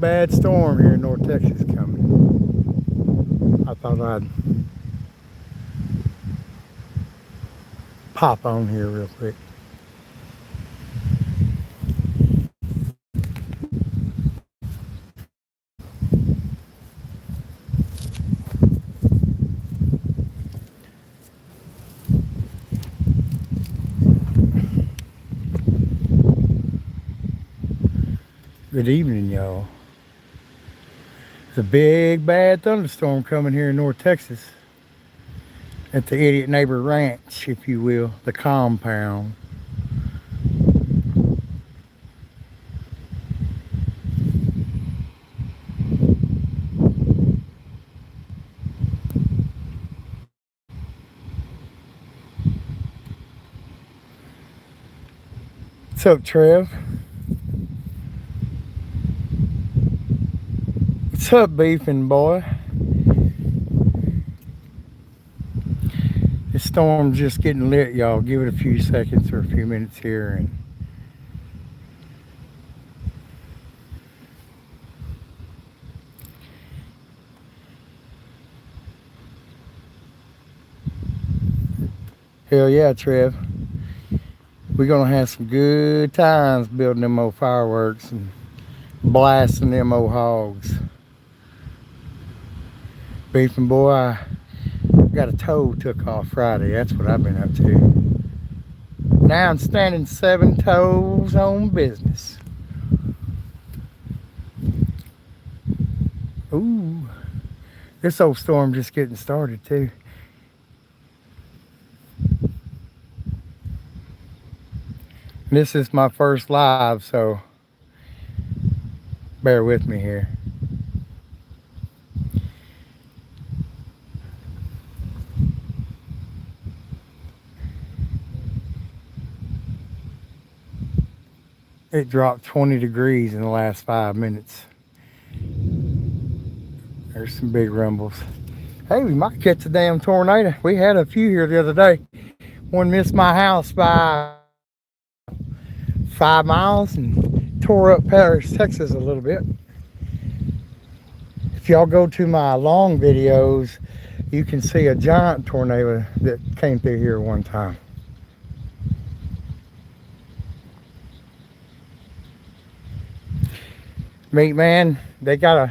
bad storm here in North Texas coming. I thought I'd pop on here real quick. Good evening, y'all. There's a big bad thunderstorm coming here in North Texas at the Idiot Neighbor Ranch, if you will, the compound. What's up, Trev? What's up, beefing boy? This storm's just getting lit, y'all. Give it a few seconds or a few minutes here, and hell yeah, Trev. We're gonna have some good times building them old fireworks and blasting them old hogs. Beefing boy, I got a toe took off Friday. That's what I've been up to. Now I'm standing 7 toes on business. Ooh, this old storm just getting started too. This is my first live, so bear with me here. It dropped 20 degrees in the last 5 minutes. There's some big rumbles. Hey, we might catch a damn tornado. We had a few here the other day. One missed my house by 5 miles and tore up Paris, Texas a little bit. If y'all go to my long videos, you can see a giant tornado that came through here one time. Meat man, they got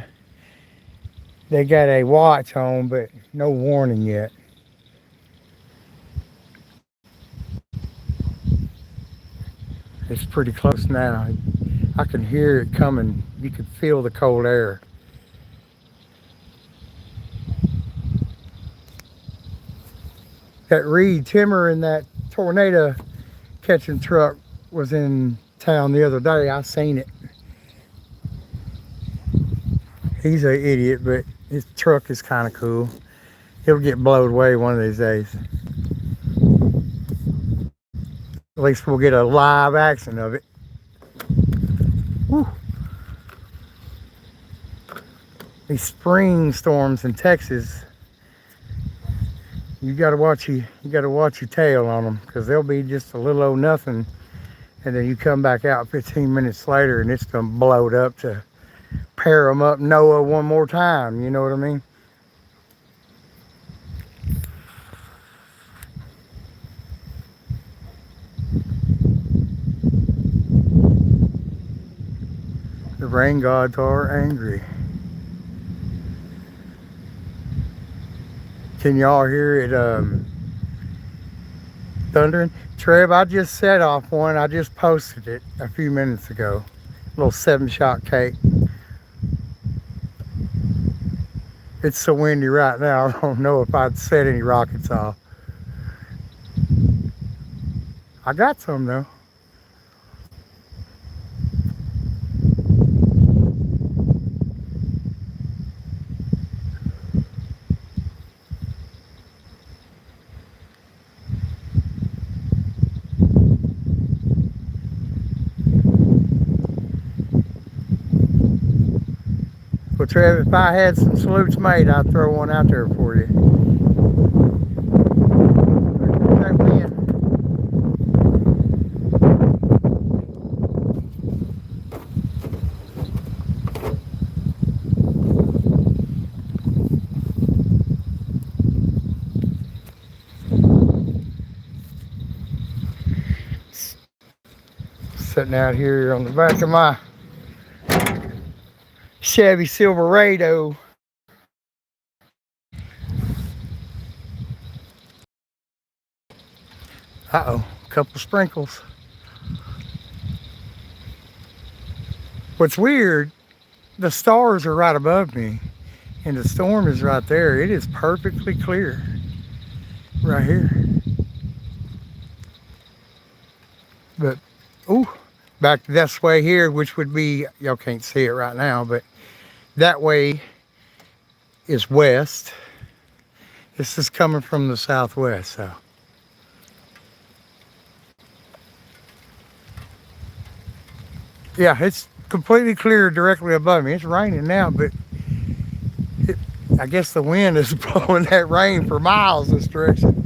a watch on, but no warning yet. It's pretty close now. I can hear it coming. You can feel the cold air. That Reed Timmer and that tornado catching truck was in town the other day. I seen it. He's an idiot, but his truck is kind of cool. He'll get blown away one of these days. At least we'll get a live action of it. Woo. These spring storms in Texas, you gotta watch your tail on them, because they'll be just a little old nothing, and then you come back out 15 minutes later and it's gonna blow it up to pair them up Noah one more time. You know what I mean? The rain gods are angry. Can y'all hear it thundering? Trev, I just set off one. I just posted it a few minutes ago. A little 7-shot cake. It's so windy right now, I don't know if I'd set any rockets off. I got some though. Well, Trev, if I had some salutes made, I'd throw one out there for you. That wind. sitting out here on the back of my Chevy Silverado. Uh-oh, a couple sprinkles. What's weird, the stars are right above me and the storm is right there. It is perfectly clear right here. But, ooh, back this way here, which would be, y'all can't see it right now, but that way is west. This is coming from the southwest, so. Yeah, it's completely clear directly above me. It's raining now, but I guess the wind is blowing that rain for miles this direction.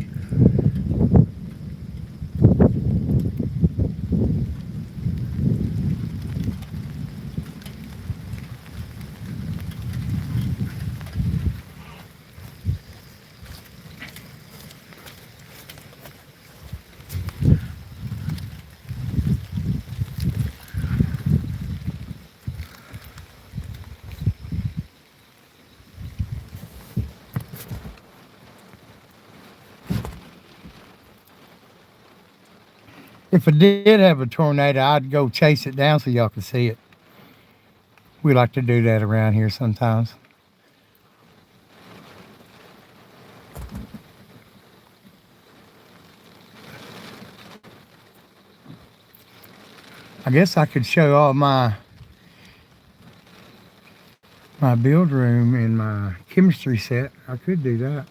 If I did have a tornado, I'd go chase it down so y'all can see it. We like to do that around here sometimes. I guess I could show all my build room and my chemistry set. I could do that.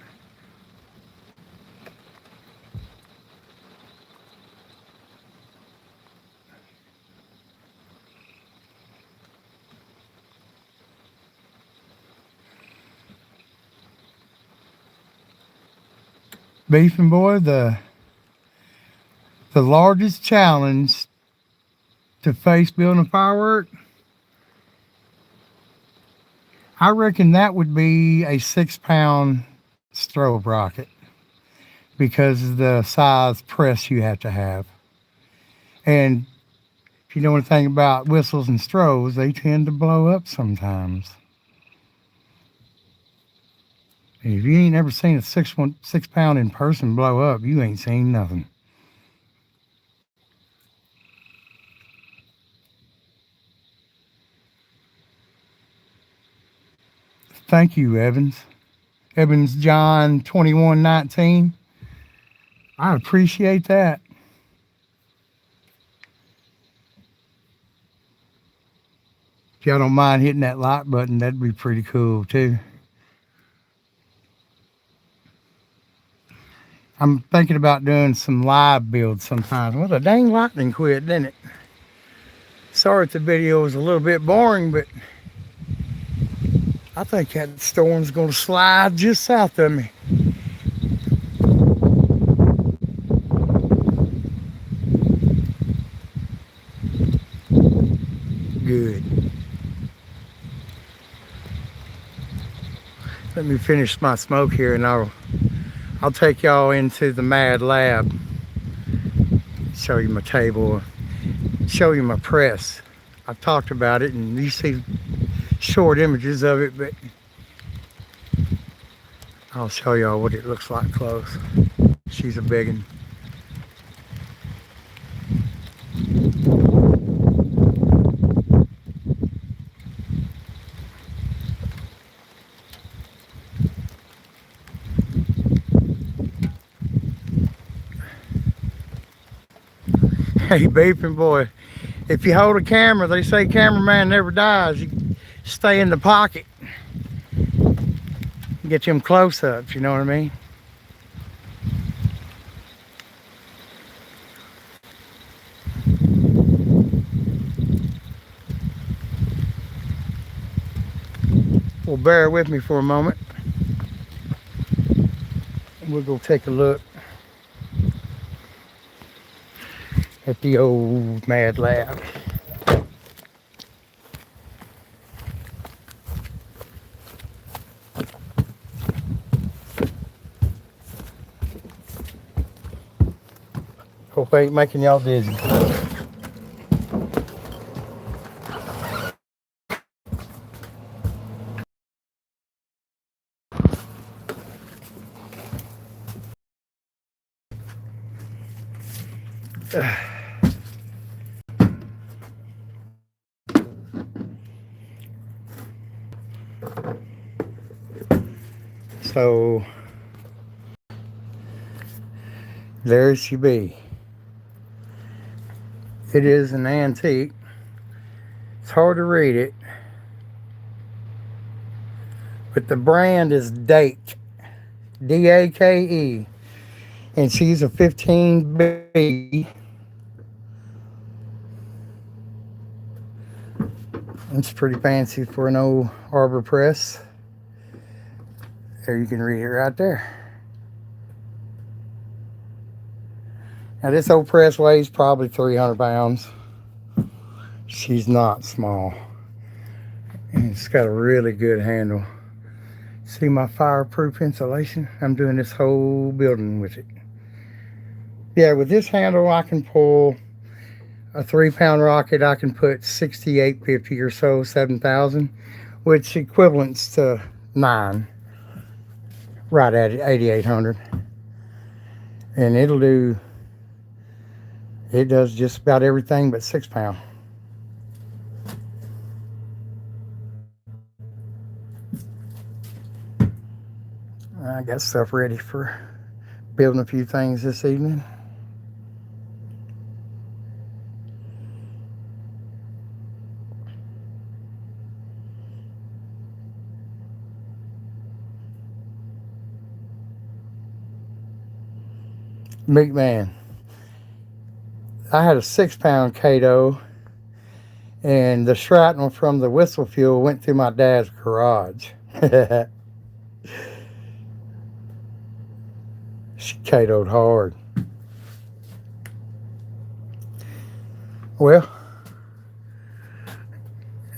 Beefing boy, the largest challenge to face building a firework, I reckon that would be a 6-pound strobe rocket because of the size press you have to have. And if you know anything about whistles and strobes, they tend to blow up sometimes. If you ain't ever seen a 6-pound in person blow up, you ain't seen nothing. Thank you, Evans. Evans John 2119. I appreciate that. If y'all don't mind hitting that like button, that'd be pretty cool too. I'm thinking about doing some live builds sometimes. Well, the dang lightning quit, didn't it? Sorry if the video was a little bit boring, but I think that storm's gonna slide just south of me. Good. Let me finish my smoke here and I'll take y'all into the Mad Lab. Show you my table, show you my press. I've talked about it and you see short images of it, but I'll show y'all what it looks like close. She's a big one. Hey, beefing boy, if you hold a camera, they say cameraman never dies. You stay in the pocket. Get them close-ups, you know what I mean? Well, bear with me for a moment. We'll go take a look at the old Mad Lab. Hope I ain't making y'all dizzy. So there she be. It is an antique. It's hard to read it, but the brand is Dake, Dake, and she's a 15B. It's pretty fancy for an old Arbor press. There, you can read it right there. Now this old press weighs probably 300 pounds. She's not small. And it's got a really good handle. See my fireproof insulation? I'm doing this whole building with it. Yeah, with this handle I can pull a 3-pound rocket. I can put 6,850 or so, 7,000, which equivalents to 9. Right at 8,800. And it does just about everything but 6-pound. I got stuff ready for building a few things this evening. Big man. I had a 6-pound Kato, and the shrapnel from the whistle fuel went through my dad's garage. She Kato'd hard. Well,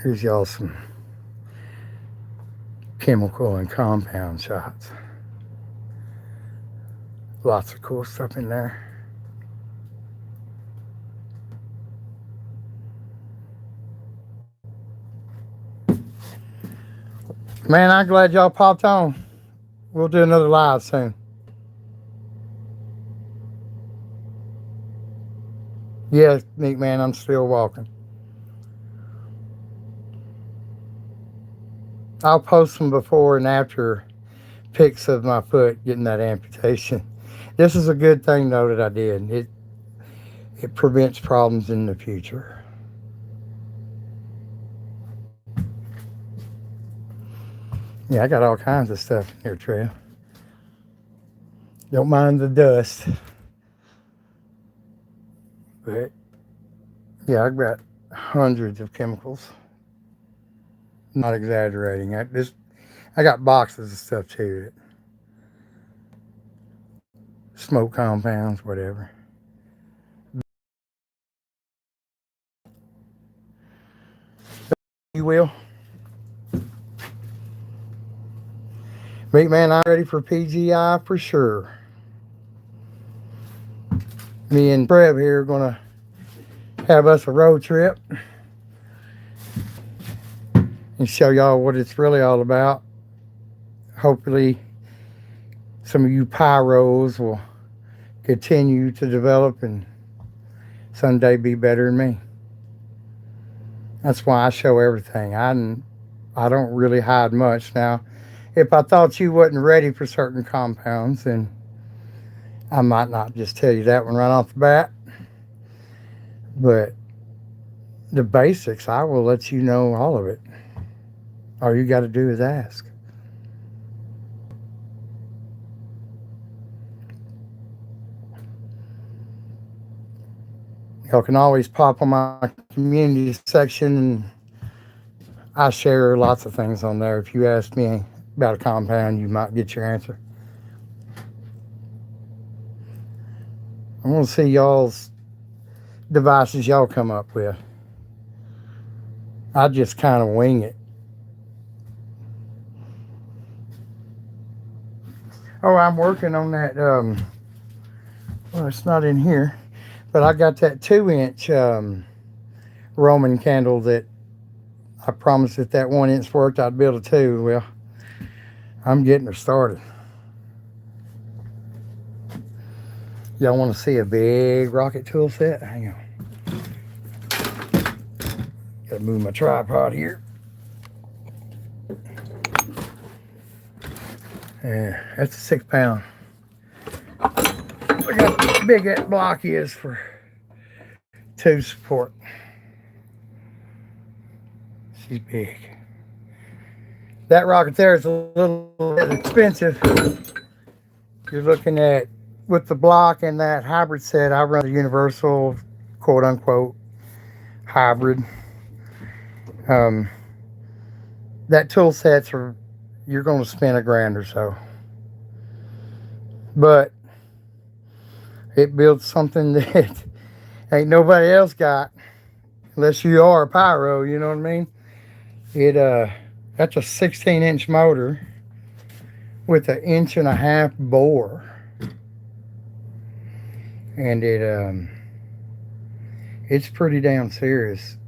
here's y'all some chemical and compound shots. Lots of cool stuff in there. Man, I'm glad y'all popped on. We'll do another live soon. Yes, Nick, man, I'm still walking. I'll post some before and after pics of my foot getting that amputation. This is a good thing, though, that I did. It prevents problems in the future. Yeah, I got all kinds of stuff in here, Trev. Don't mind the dust. But, yeah, I've got hundreds of chemicals. Not exaggerating. I got boxes of stuff, too. Smoke compounds, whatever. You will. Big man, I'm ready for PGI for sure. Me and Trev here are going to have us a road trip and show y'all what it's really all about. Hopefully, some of you pyros will continue to develop and someday be better than me. That's why I show everything. I don't really hide much. Now, if I thought you wasn't ready for certain compounds, then I might not just tell you that one right off the bat. But the basics, I will let you know all of it. All you got to do is ask. Y'all can always pop on my community section, and I share lots of things on there. If you ask me about a compound, you might get your answer. I want to see y'all's devices y'all come up with. I just kind of wing it. Oh, I'm working on that. Well, it's not in here, but I got that 2-inch Roman candle that I promised if that 1-inch worked, I'd build a 2. Well, I'm getting her started. Y'all want to see a big rocket tool set? Hang on. Gotta move my tripod here. Yeah, that's a 6 pound. Look how big that block is for tube support. She's big. That rocket there is a little bit expensive. You're looking at, with the block and that hybrid set, I run a universal, quote unquote, hybrid. That tool sets are, you're going to spend $1,000 or so. But it builds something that ain't nobody else got, unless you are a pyro, you know what I mean? That's a 16-inch motor with an 1.5-inch bore. And it's pretty damn serious.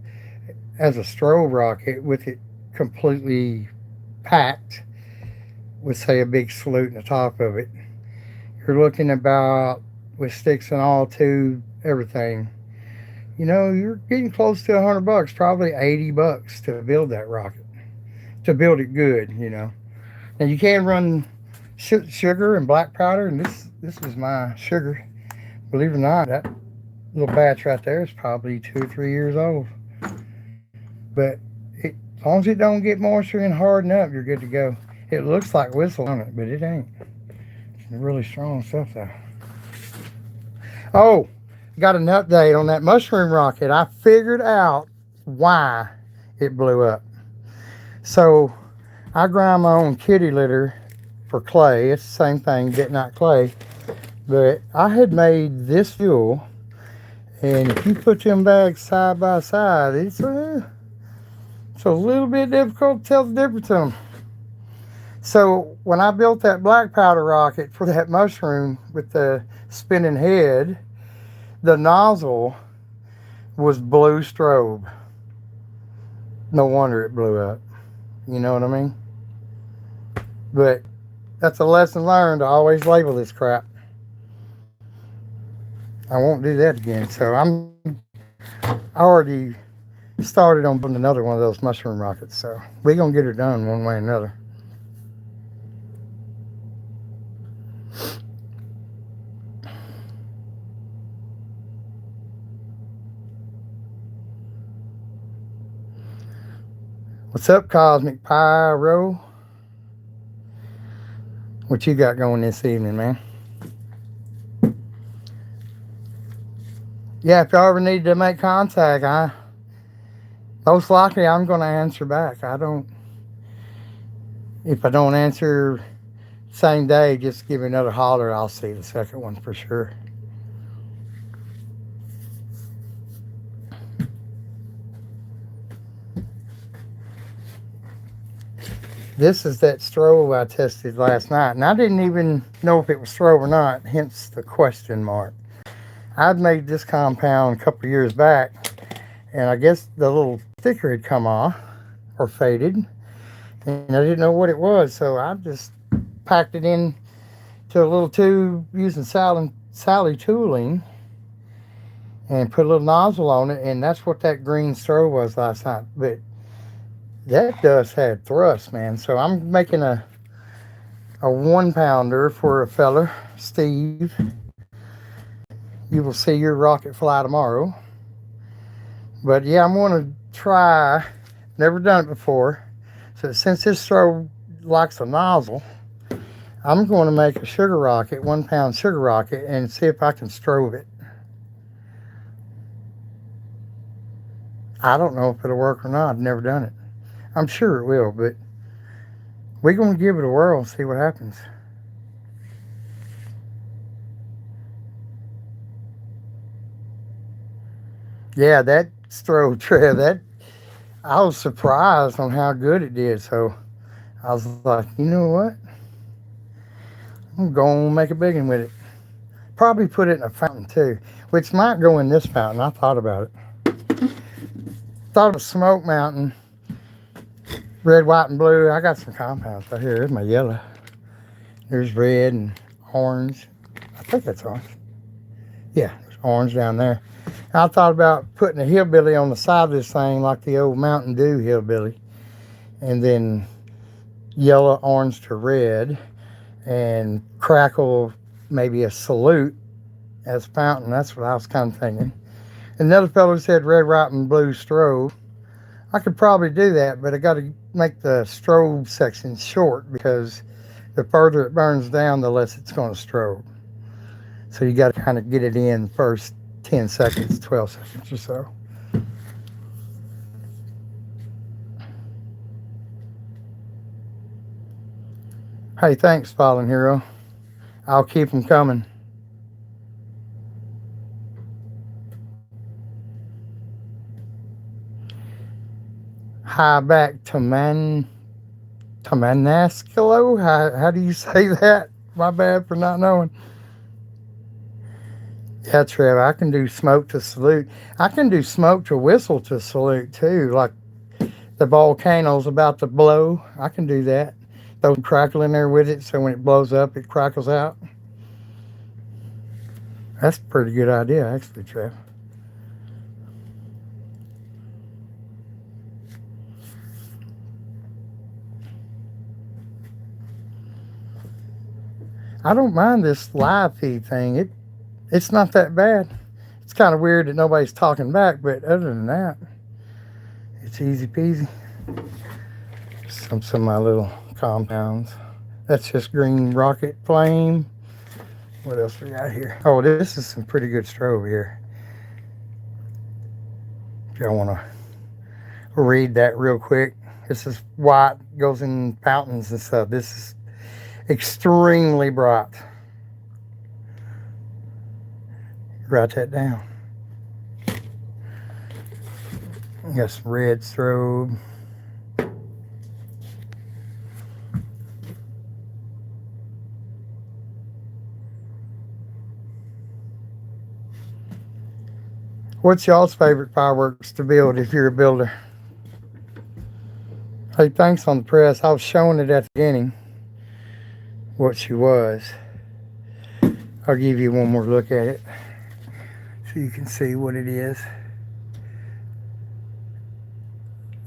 As a strobe rocket, with it completely packed, with say a big salute in the top of it, you're looking about, with sticks and all, tube, everything, you know, you're getting close to $100, probably $80 to build that rocket, to build it good, you know. Now you can run sugar and black powder, and this is my sugar. Believe it or not, that little batch right there is probably 2 or 3 years old. But as long as it don't get moisture and harden up, you're good to go. It looks like whistle on it, but it ain't. It's really strong stuff though. Oh, got an update on that mushroom rocket. I figured out why it blew up. So I grind my own kitty litter for clay. It's the same thing, getting out clay. But I had made this fuel, and if you put them bags side by side, it's a little bit difficult to tell the difference in them. So when I built that black powder rocket for that mushroom with the spinning head, the nozzle was blue strobe. No wonder it blew up. You know what I mean? But that's a lesson learned, to always label this crap. I won't do that again. So I already started on building another one of those mushroom rockets. So we're going to get her done one way or another. What's up, Cosmic Pyro? What you got going this evening, man? Yeah, if y'all ever need to make contact, most likely I'm going to answer back. If I don't answer same day, just give me another holler. I'll see the second one for sure. This is that strobe I tested last night, and I didn't even know if it was strobe or not, hence the question mark. I'd made this compound a couple of years back, and I guess the little sticker had come off or faded, and I didn't know what it was, so I just packed it in to a little tube using Sally tooling and put a little nozzle on it, and that's what that green strobe was last night. But that dust had thrust, man. So I'm making a 1 pounder for a feller, Steve. You will see your rocket fly tomorrow. But yeah, I'm going to try. Never done it before. So since this strobe likes a nozzle, I'm going to make a sugar rocket, 1 pound sugar rocket, and see if I can strobe it. I don't know if it'll work or not. I've never done it. I'm sure it will, but we're going to give it a whirl and see what happens. Yeah, that strobe trail, I was surprised on how good it did. So I was like, you know what? I'm going to make a big one with it. Probably put it in a fountain too, which might go in this fountain. I thought about it. Thought of a smoke mountain. Red, white, and blue. I got some compounds right here. There's my yellow. There's red and orange. I think that's orange. Yeah, there's orange down there. I thought about putting a hillbilly on the side of this thing like the old Mountain Dew hillbilly. And then yellow, orange to red. And crackle maybe a salute as fountain. That's what I was kind of thinking. Another fellow said red, white, and blue strobe. I could probably do that, but I got to make the strobe section short because the further it burns down, the less it's going to strobe. So you got to kind of get it in first 10 seconds, 12 seconds or so. Hey, thanks, Fallen Hero. I'll keep them coming. Hi back to Manascalo. How do you say that? My bad for not knowing. Yeah, Trev, I can do smoke to salute. I can do smoke to whistle to salute too. Like the volcano's about to blow. I can do that. Throw some crackle in there with it so when it blows up, it crackles out. That's a pretty good idea, actually, Trev. I don't mind this live feed thing. It's not that bad. It's kind of weird that nobody's talking back, but other than that, it's easy peasy. Some of my little compounds. That's just green rocket flame. What else we got here? Oh, this is some pretty good strobe here. If y'all want to read that real quick. This is white, goes in fountains and stuff. This is extremely bright. Write that down. Got some red strobe. What's y'all's favorite fireworks to build if you're a builder? Hey, thanks on the press. I was showing it at the beginning what she was. I'll give you one more look at it so you can see what it is.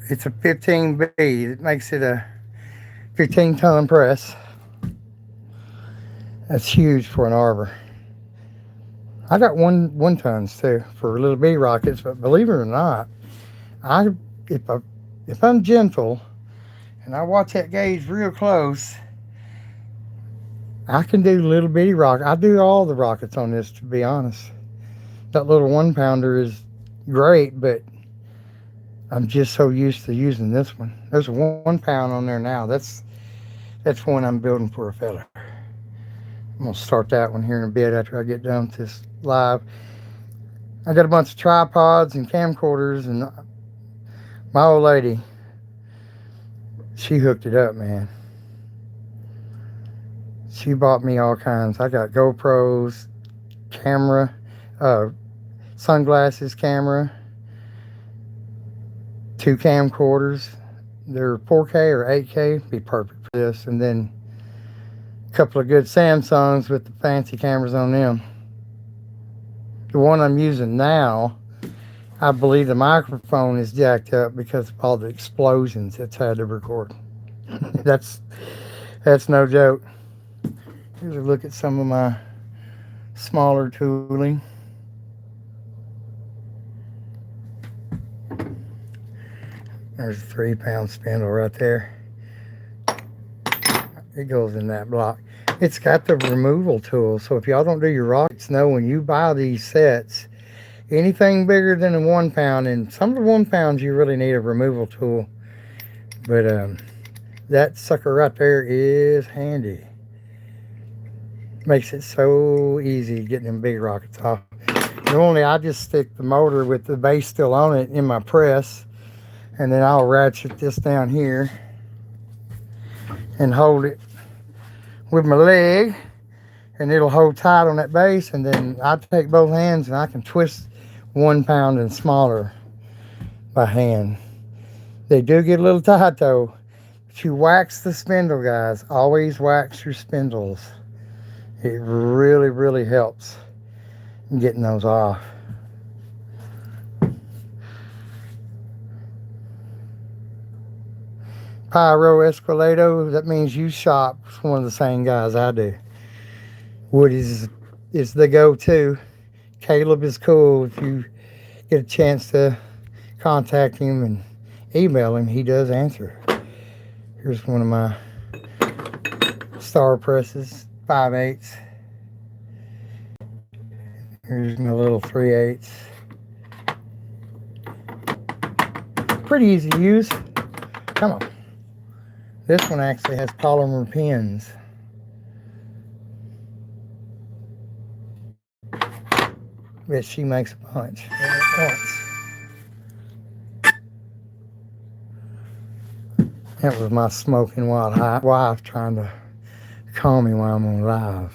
It's a 15B. It makes it a 15-ton press. That's huge for an arbor. I got one tons too for little B rockets, but believe it or not, if I'm gentle and I watch that gauge real close, I can do little bitty rocket. I do all the rockets on this, to be honest. That little 1-pounder is great, but I'm just so used to using this one. There's a 1 pound on there now. That's one I'm building for a fella. I'm gonna start that one here in a bit after I get done with this live. I got a bunch of tripods and camcorders, and my old lady, she hooked it up, man. She bought me all kinds. I got GoPros, camera, sunglasses, camera, 2 camcorders. They're 4K or 8K, be perfect for this, and then a couple of good Samsungs with the fancy cameras on them. The one I'm using now, I believe the microphone is jacked up because of all the explosions it's had to record. That's no joke. Here's a look at some of my smaller tooling. There's a 3-pound spindle right there. It goes in that block. It's got the removal tool, so if y'all don't do your rockets, know when you buy these sets, anything bigger than a 1 pound, and some of the 1 pounds you really need a removal tool, but that sucker right there is handy. Makes it so easy getting them big rockets off. Normally I just stick the motor with the base still on it in my press, and then I'll ratchet this down here and hold it with my leg, and it'll hold tight on that base, and then I take both hands and I can twist 1 pound and smaller by hand. They do get a little tight though, but you wax the spindle, guys. Always wax your spindles. It really, really helps. and getting those off. Pyro Escalado, that means you shop with one of the same guys I do. Woody's is the go-to. Caleb is cool. If you get a chance to contact him and email him, he does answer. Here's one of my star presses, 5/8. Here's my little 3/8. Pretty easy to use. Come on. This one actually has polymer pins. Bet she makes a bunch at once. That was my smoking wild wife trying to call me while I'm on live.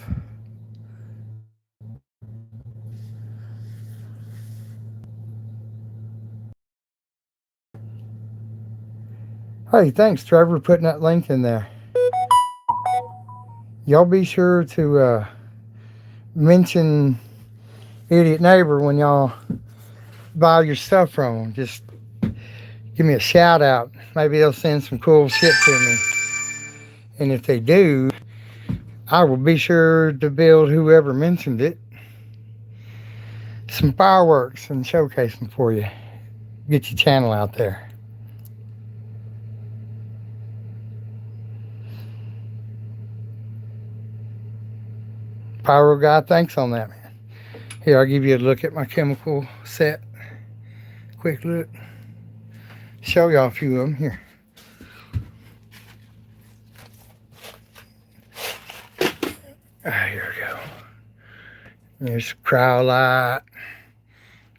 Hey, thanks, Trevor, for putting that link in there. Y'all be sure to mention Idiot Neighbor when y'all buy your stuff from them. Just give me a shout out. Maybe they'll send some cool shit to me. And if they do, I will be sure to build whoever mentioned it some fireworks and showcase them for you. Get your channel out there. Pyro guy, thanks on that, man. Here, I'll give you a look at my chemical set. Quick look. Show y'all a few of them here. Here we go. There's cryolite,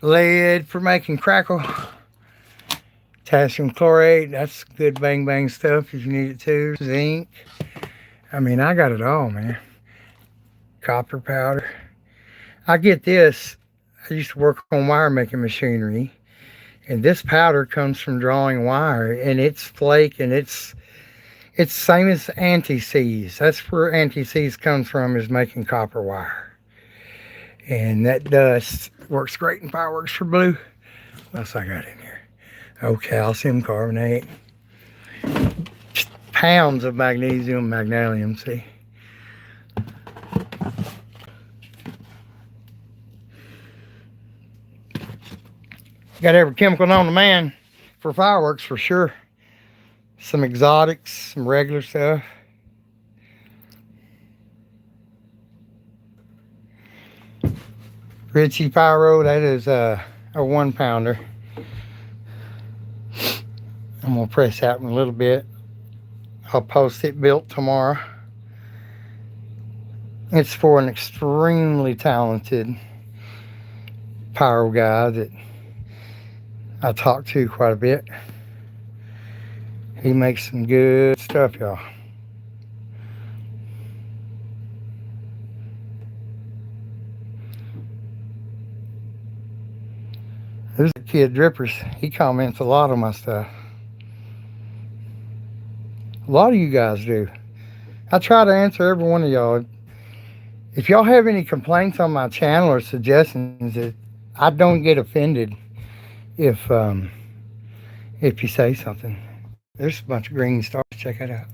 lead for making crackle, potassium chlorate, that's good bang bang stuff if you need it too, zinc. I mean, I got it all, man. Copper powder. I get this. I used to work on wire making machinery, and this powder comes from drawing wire, and it's flake, and it's same as anti-seize. That's where anti-seize comes from, is making copper wire. And that dust works great in fireworks for blue. What else I got in here? Oh, calcium carbonate. Pounds of magnesium, magnesium, see? Got every chemical known to man for fireworks for sure. Some exotics, some regular stuff. Richie Pyro, that is a 1 pounder. I'm gonna press that one a little bit. I'll post it built tomorrow. It's for an extremely talented pyro guy that I talk to quite a bit. He makes some good stuff, y'all. There's a kid Drippers. He comments a lot on my stuff. A lot of you guys do. I try to answer every one of y'all. If y'all have any complaints on my channel or suggestions, I don't get offended if you say something. There's a bunch of green stars. Check it out.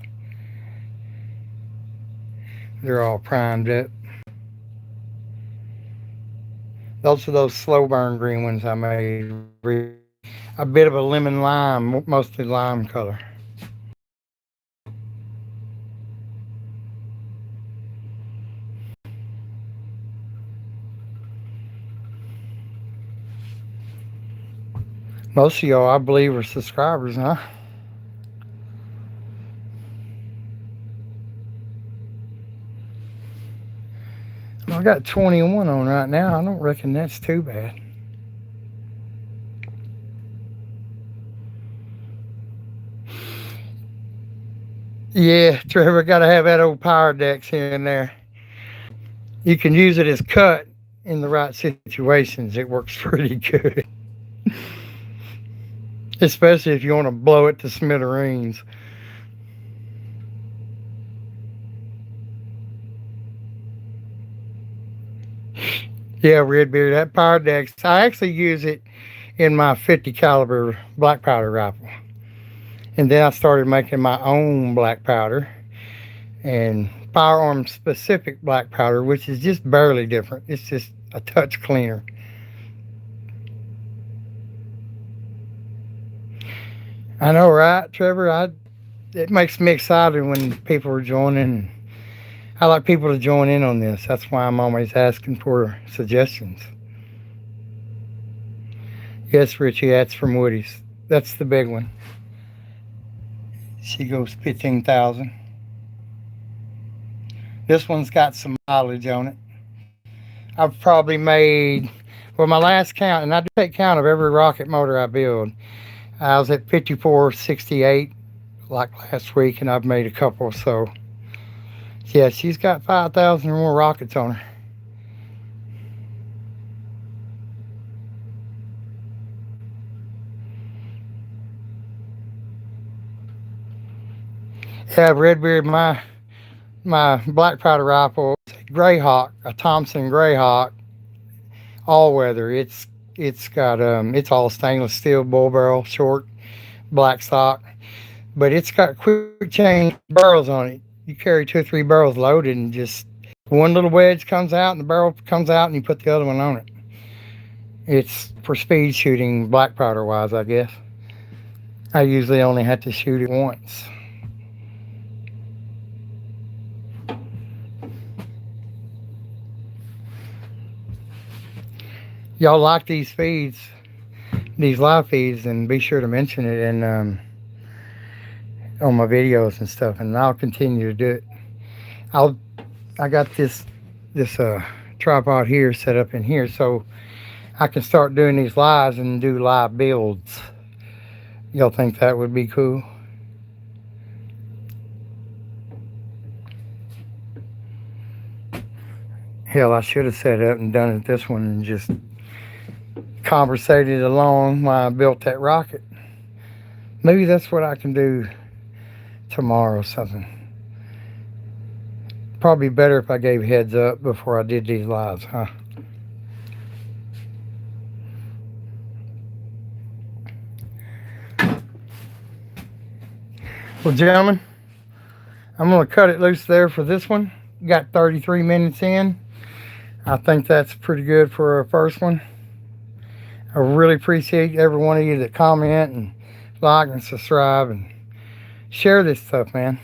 They're all primed up. Those are those slow burn green ones I made. A bit of a lemon lime, mostly lime color. Most of y'all, I believe, are subscribers, huh? I got 21 on right now. I don't reckon that's too bad. Yeah, Trevor, got to have that old power deck here and there. You can use it as cut in the right situations. It works pretty good. Especially if you want to blow it to smithereens. Yeah, Redbeard, that Pyrodex, I actually use it in my 50 caliber black powder rifle. And then I started making my own black powder and firearm specific black powder, which is just barely different. It's just a touch cleaner. I know, right, Trevor? It makes me excited when people are joining. I like people to join in on this. That's why I'm always asking for suggestions. Yes, Richie, that's from Woody's. That's the big one. She goes 15,000. This one's got some mileage on it. I've probably made, well, my last count, and I do take count of every rocket motor I build. I was at 5468 like last week, and I've made a couple. So, yeah, she's got 5,000 or more rockets on her. Yeah, Redbeard, my black powder rifle, Greyhawk, a Thompson Greyhawk, all weather. It's got it's all stainless steel bull barrel, short, black stock, but it's got quick change barrels on it. You carry 2 or 3 barrels loaded, and just one little wedge comes out, and the barrel comes out, and you put the other one on it. It's for speed shooting, black powder wise, I guess. I usually only have to shoot it once. Y'all like these feeds, these live feeds, and be sure to mention it in on my videos and stuff, and I'll continue to do it. I got this tripod here set up in here, so I can start doing these lives and do live builds. Y'all think that would be cool? Hell, I should have set up and done it this one and just conversated along while I built that rocket. Maybe that's what I can do tomorrow or something. Probably better if I gave heads up before I did these lives, huh? Well, gentlemen, I'm going to cut it loose there for this one. Got 33 minutes in. I think that's pretty good for our first one. I really appreciate every one of you that comment and like and subscribe and share this stuff, man.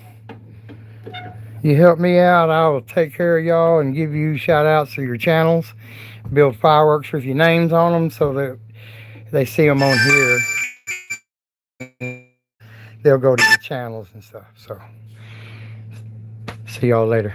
You help me out, I will take care of y'all and give you shout outs to your channels. Build fireworks with your names on them so that they see them on here. They'll go to the channels and stuff. So, see y'all later.